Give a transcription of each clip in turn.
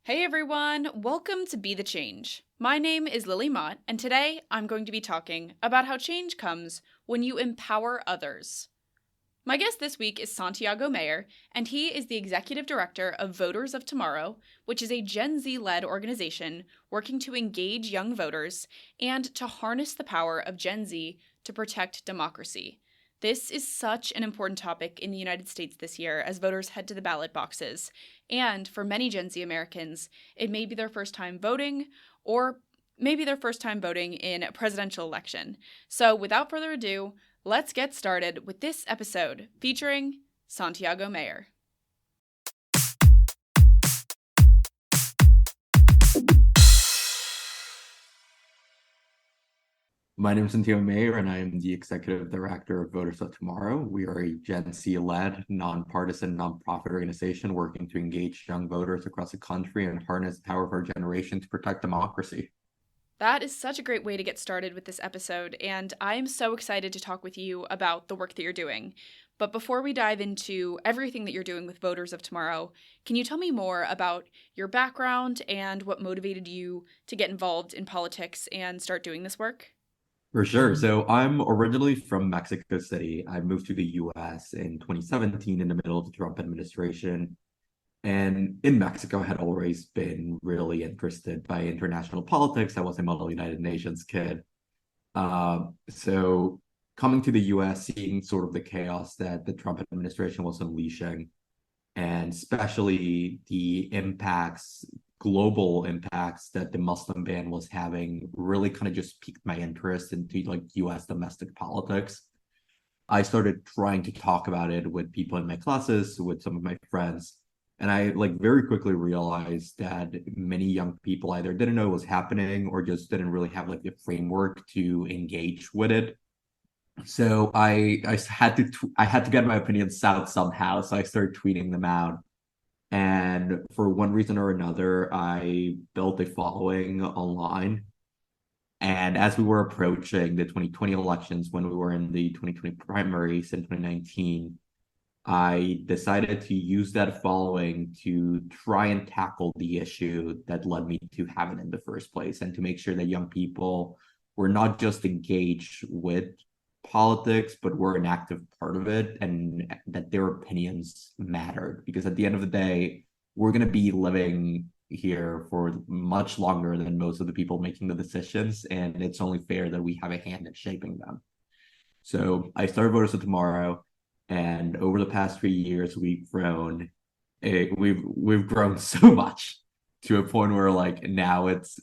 Hey everyone, welcome to Be the Change. My name is Lily Mott, and today I'm going to be talking about how change comes when you empower others. My guest this week is Santiago Mayer, and he is the executive director of Voters of Tomorrow, which is a Gen Z led organization working to engage young voters and to harness the power of Gen Z to protect democracy. This is such an important topic in the United States this year as voters head to the ballot boxes. And for many Gen Z Americans, it may be their first time voting or maybe their first time voting in a presidential election. So without further ado, let's get started with this episode featuring Santiago Mayer. My name is Santiago Mayer, and I am the executive director of Voters of Tomorrow. We are a Gen Z-led, nonpartisan, nonprofit organization working to engage young voters across the country and harness the power of our generation to protect democracy. That is such a great way to get started with this episode, and I am so excited to talk with you about the work that you're doing. But before we dive into everything that you're doing with Voters of Tomorrow, can you tell me more about your background and what motivated you to get involved in politics and start doing this work? For sure. So I'm originally from Mexico City. I moved to the US in 2017 in the middle of the Trump administration. And in Mexico, I had always been really interested by international politics. I was a model United Nations kid. So coming to the US, seeing sort of the chaos that the Trump administration was unleashing, and especially the impacts, global impacts that the Muslim ban was having, really kind of just piqued my interest into like US domestic politics. I started trying to talk about it with people in my classes, with some of my friends. And I like very quickly realized that many young people either didn't know what was happening or just didn't really have like the framework to engage with it. So I had to get my opinions out somehow. So I started tweeting them out. And for one reason or another, I built a following online. And as we were approaching the 2020 elections, when we were in the 2020 primaries in 2019, I decided to use that following to try and tackle the issue that led me to have it in the first place and to make sure that young people were not just engaged with politics, but were an active part of it and that their opinions mattered. Because at the end of the day, we're going to be living here for much longer than most of the people making the decisions. And it's only fair that we have a hand in shaping them. So I started Voters of Tomorrow, and over the past 3 years, we've grown so much to a point where like now it's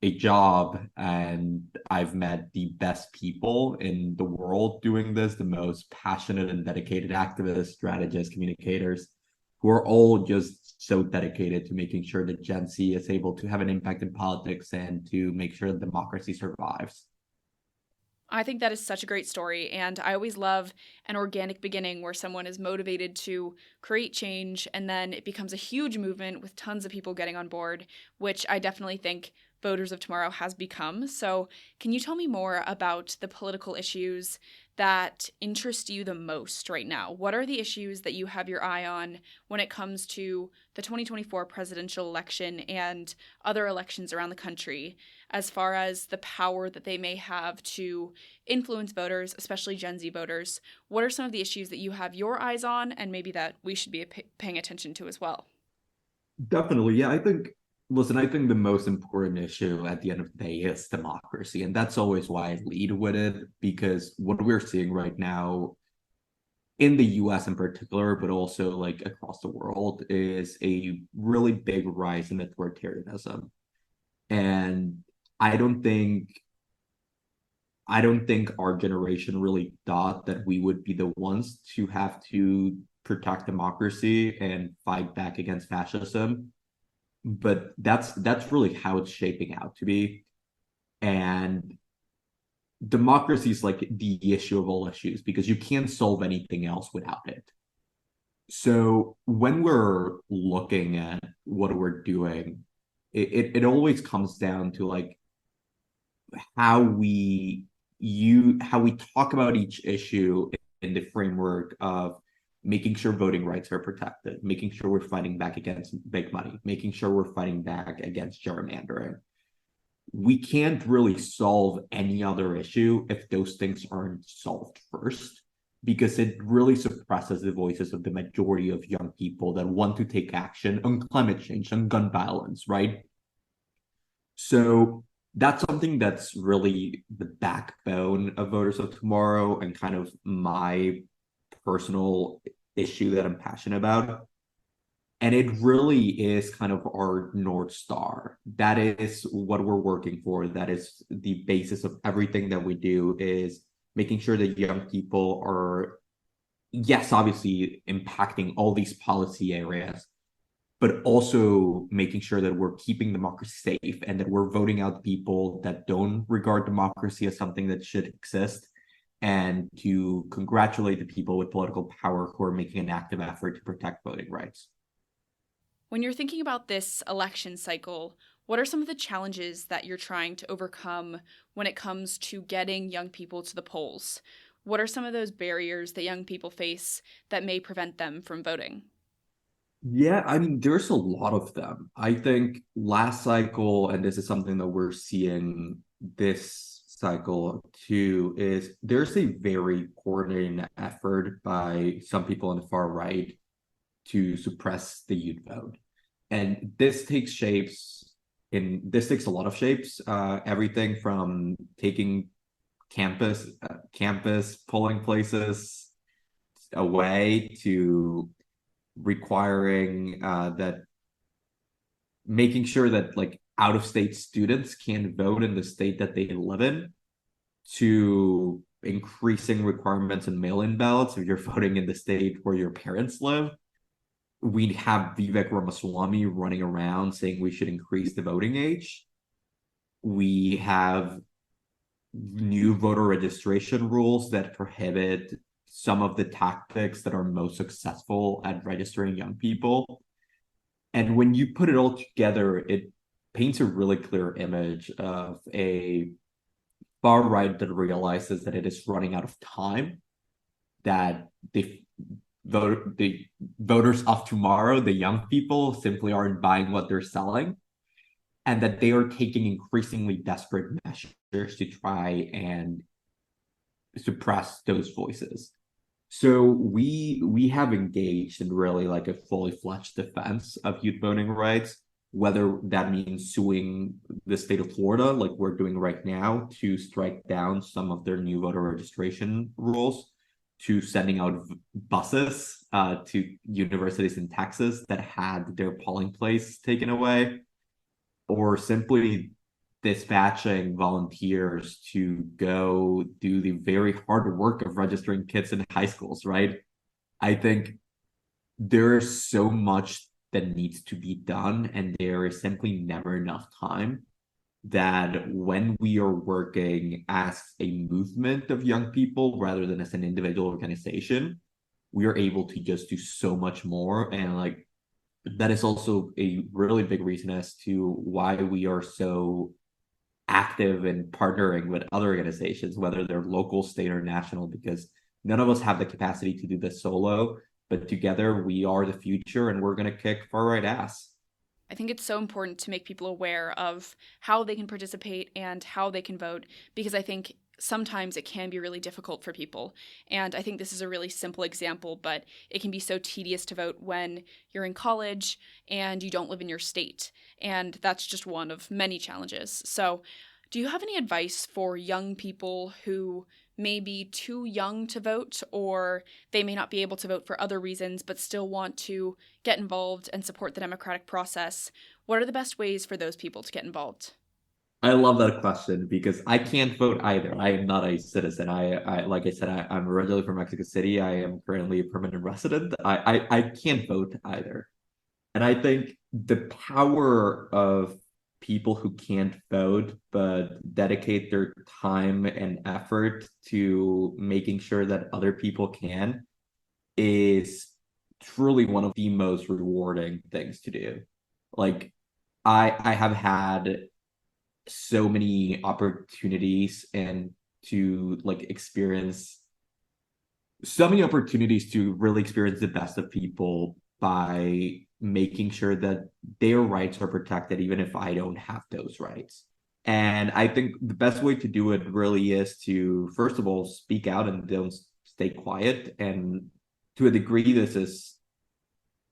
a job, and I've met the best people in the world doing this, the most passionate and dedicated activists, strategists, communicators, who are all just so dedicated to making sure that Gen Z is able to have an impact in politics and to make sure that democracy survives. I think that is such a great story, and I always love an organic beginning where someone is motivated to create change and then it becomes a huge movement with tons of people getting on board, which I definitely think Voters of Tomorrow has become. So, can you tell me more about the political issues that interest you the most right now? What are the issues that you have your eye on when it comes to the 2024 presidential election and other elections around the country, as far as the power that they may have to influence voters, especially Gen Z voters? What are some of the issues that you have your eyes on and maybe that we should be paying attention to as well? Definitely. Yeah, listen, I think the most important issue at the end of the day is democracy. And that's always why I lead with it, because what we're seeing right now in the US in particular, but also like across the world, is a really big rise in authoritarianism. And I don't think I don't think our generation really thought that we would be the ones to have to protect democracy and fight back against fascism. But that's really how it's shaping out to be. And democracy is like the issue of all issues because you can't solve anything else without it. So when we're looking at what we're doing, it always comes down to like how we how we talk about each issue in the framework of making sure voting rights are protected, making sure we're fighting back against big money, making sure we're fighting back against gerrymandering. We can't really solve any other issue if those things aren't solved first, because it really suppresses the voices of the majority of young people that want to take action on climate change, on gun violence, right? So that's something that's really the backbone of Voters of Tomorrow and kind of my personal issue that I'm passionate about. And it really is kind of our North Star. That is what we're working for. That is the basis of everything that we do, is making sure that young people are, yes, obviously impacting all these policy areas, but also making sure that we're keeping democracy safe and that we're voting out people that don't regard democracy as something that should exist, and to congratulate the people with political power who are making an active effort to protect voting rights. When you're thinking about this election cycle, what are some of the challenges that you're trying to overcome when it comes to getting young people to the polls? What are some of those barriers that young people face that may prevent them from voting? Yeah, I mean, there's a lot of them. I think last cycle, and this is something that we're seeing this cycle too, is there's a very coordinated effort by some people on the far right to suppress the youth vote. And this takes a lot of shapes. Everything from taking campus polling places away to requiring that making sure that like out of state students can vote in the state that they live in, to increasing requirements in mail-in ballots if you're voting in the state where your parents live. We have Vivek Ramaswamy running around saying we should increase the voting age. We have new voter registration rules that prohibit some of the tactics that are most successful at registering young people. And when you put it all together, it paints a really clear image of a far right that realizes that it is running out of time, that the voters of tomorrow, the young people, simply aren't buying what they're selling, and that they are taking increasingly desperate measures to try and suppress those voices. So we have engaged in really like a fully fledged defense of youth voting rights, whether that means suing the state of Florida, like we're doing right now, to strike down some of their new voter registration rules, to sending out buses to universities in Texas that had their polling place taken away, or simply dispatching volunteers to go do the very hard work of registering kids in high schools, right? I think there's so much that needs to be done, and there is simply never enough time, that when we are working as a movement of young people rather than as an individual organization, we are able to just do so much more. And like that is also a really big reason as to why we are so active in partnering with other organizations, whether they're local, state, or national, because none of us have the capacity to do this solo, but together we are the future, and we're going to kick far right ass. I think it's so important to make people aware of how they can participate and how they can vote, because I think sometimes it can be really difficult for people. And I think this is a really simple example, but it can be so tedious to vote when you're in college and you don't live in your state. And that's just one of many challenges. So, do you have any advice for young people who may be too young to vote, or they may not be able to vote for other reasons but still want to get involved and support the democratic process? What are the best ways for those people to get involved? I love that question because I can't vote either. I am not a citizen. I like I said, I'm originally from Mexico City. I am currently a permanent resident. I can't vote either. And I think the power of people who can't vote but dedicate their time and effort to making sure that other people can is truly one of the most rewarding things to do. Like I have had so many opportunities and to like experience so many opportunities to really experience the best of people by making sure that their rights are protected, even if I don't have those rights. And I think the best way to do it really is to, first of all, speak out and don't stay quiet. And to a degree, this is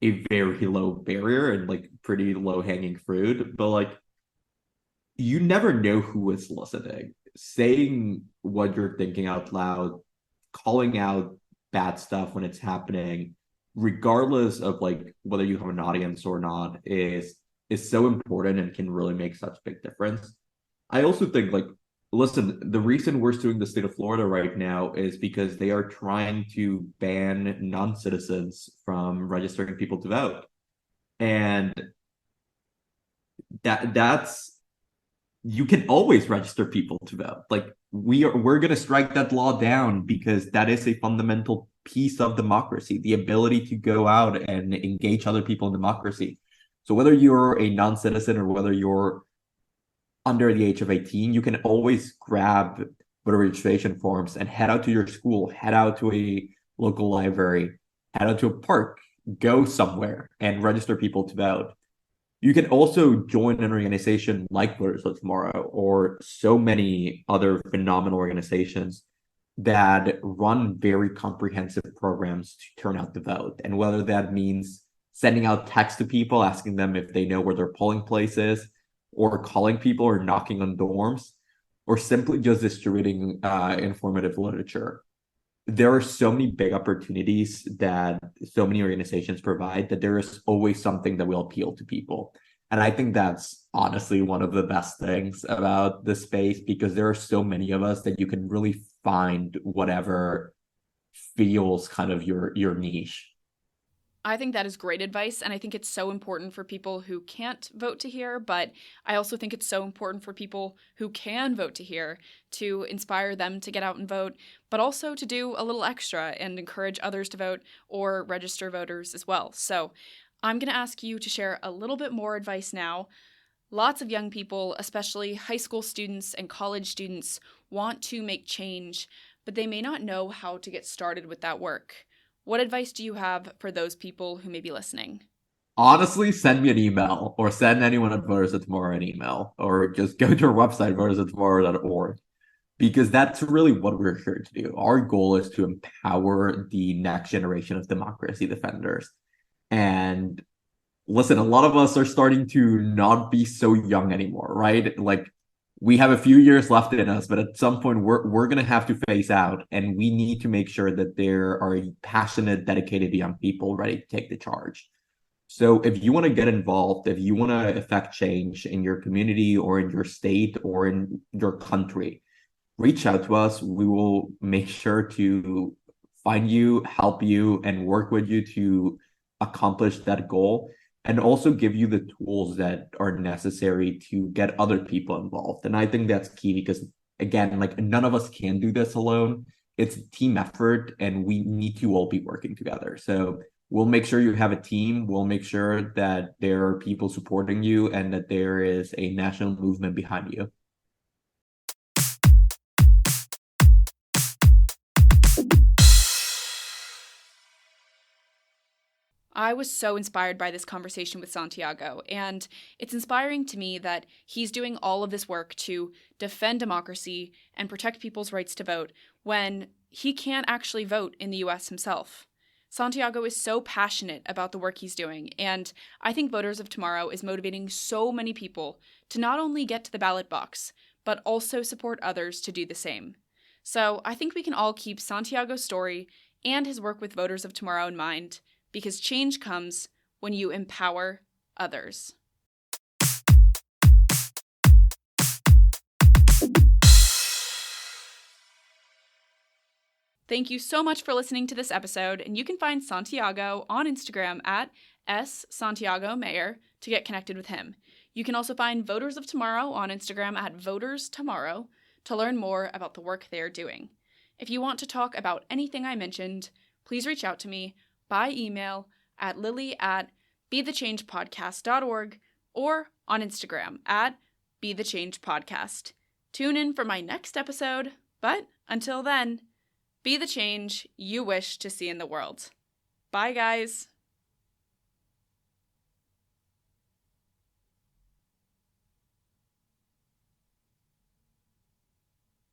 a very low barrier and like pretty low hanging fruit. But like, you never know who is listening. Saying what you're thinking out loud, calling out bad stuff when it's happening, regardless of like whether you have an audience or not, is so important and can really make such a big difference. I also think like listen, the reason we're suing the state of Florida right now is because they are trying to ban non-citizens from registering people to vote. And that's you can always register people to vote. Like we're going to strike that law down because that is a fundamental piece of democracy, the ability to go out and engage other people in democracy. So whether you're a non-citizen or whether you're under the age of 18, you can always grab voter registration forms and head out to your school, head out to a local library, head out to a park, go somewhere and register people to vote. You can also join an organization like Voters of Tomorrow or so many other phenomenal organizations that run very comprehensive programs to turn out the vote. And whether that means sending out text to people, asking them if they know where their polling place is, or calling people or knocking on dorms, or simply just distributing informative literature. There are so many big opportunities that so many organizations provide that there is always something that will appeal to people. And I think that's honestly one of the best things about the space because there are so many of us that you can really find whatever feels kind of your niche. I think that is great advice, and I think it's so important for people who can't vote to hear, but I also think it's so important for people who can vote to hear to inspire them to get out and vote, but also to do a little extra and encourage others to vote or register voters as well. So I'm going to ask you to share a little bit more advice now. Lots of young people, especially high school students and college students, want to make change, but they may not know how to get started with that work. What advice do you have for those people who may be listening? Honestly, send me an email or send anyone at Voters of Tomorrow an email or just go to our website, votersoftomorrow.org, because that's really what we're here to do. Our goal is to empower the next generation of democracy defenders. And listen, a lot of us are starting to not be so young anymore, right? Like we have a few years left in us, but at some point we're gonna have to phase out, and we need to make sure that there are passionate, dedicated young people ready to take the charge. So if you want to get involved, if you want to affect change in your community or in your state or in your country, reach out to us. We will make sure to find you, help you, and work with you to accomplish that goal and also give you the tools that are necessary to get other people involved. And I think that's key because, again, like none of us can do this alone. It's a team effort and we need to all be working together. So we'll make sure you have a team. We'll make sure that there are people supporting you and that there is a national movement behind you. I was so inspired by this conversation with Santiago, and it's inspiring to me that he's doing all of this work to defend democracy and protect people's rights to vote when he can't actually vote in the US himself. Santiago is so passionate about the work he's doing, and I think Voters of Tomorrow is motivating so many people to not only get to the ballot box, but also support others to do the same. So I think we can all keep Santiago's story and his work with Voters of Tomorrow in mind, because change comes when you empower others. Thank you so much for listening to this episode, and you can find Santiago on Instagram at @Santiago Mayer to get connected with him. You can also find Voters of Tomorrow on Instagram at Voters Tomorrow to learn more about the work they are doing. If you want to talk about anything I mentioned, please reach out to me by email at lily@bethechangepodcast.org or on Instagram at bethechangepodcast. Tune in for my next episode, but until then, Be the change you wish to see in the world. Bye, guys.